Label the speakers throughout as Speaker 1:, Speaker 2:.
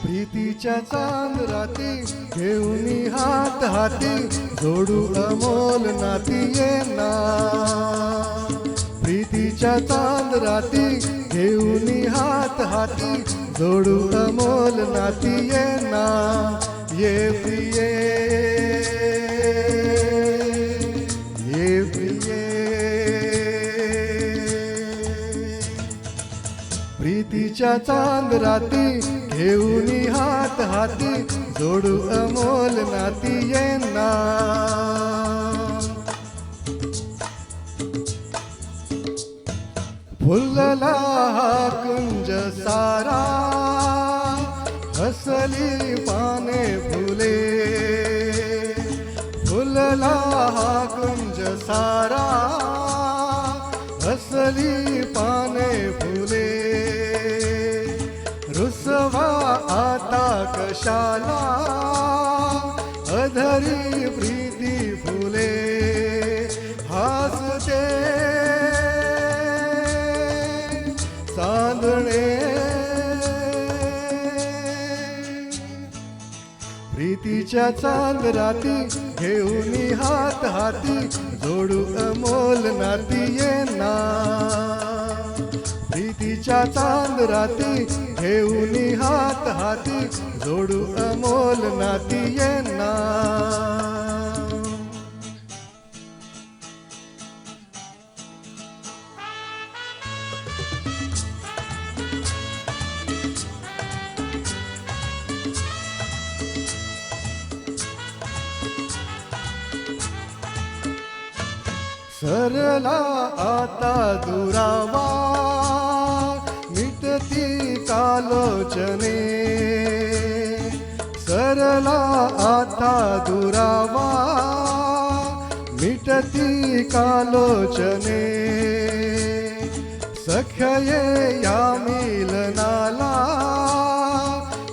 Speaker 1: प्रीतीच्या चांद राती घेऊन हात हाती जोडू अमोल नाती ये ना। प्रीतीच्या चांद राती घेऊन हात हाती जोडू अमोल नाती ये ना। ये प्रिये ये प्रिये प्रीतीच्या चांद राती घेऊन हात हाती जोडू अमोल नाती ये ना। फुलला हा कुंज सारा हसली पाने फुले। फुलला हा कुंज सारा हसली पाने फुले। रुसवा आता कशाला अधरी प्रीती फुले। हासते चांदणे प्रीतीच्या चांद राती घेऊन हात हाती जोडू अमोल नाती ये ना। प्रीतीच्या चांद राती घेऊन हात हाती जोडू अमोल नाती ये ना। सरला आता दुरावा मिटती कालोचने। सरला आता दुरावा मिटती कालोचने। सख्ये या मिलनाला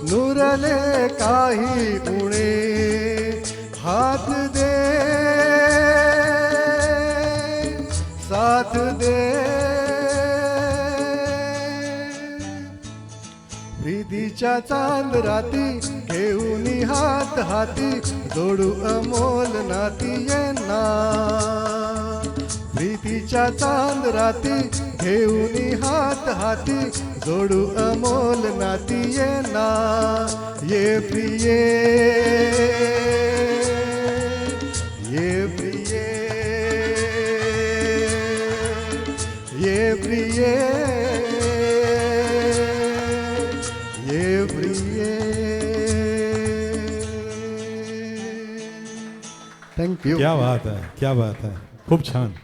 Speaker 1: नुरले काही उणे। हात दे साथ दे प्रीतीच्या चांद राती घेऊन हात हाती जोडू अमोल नाती ये ना। प्रीतीच्या चांद राती घेऊन हात हाती जोडू अमोल नाती ये ना। ये प्रिये ये प्रिये ये प्रिये ये प्रिये। Thank you.
Speaker 2: क्या बात है, क्या बात है, खूप छान।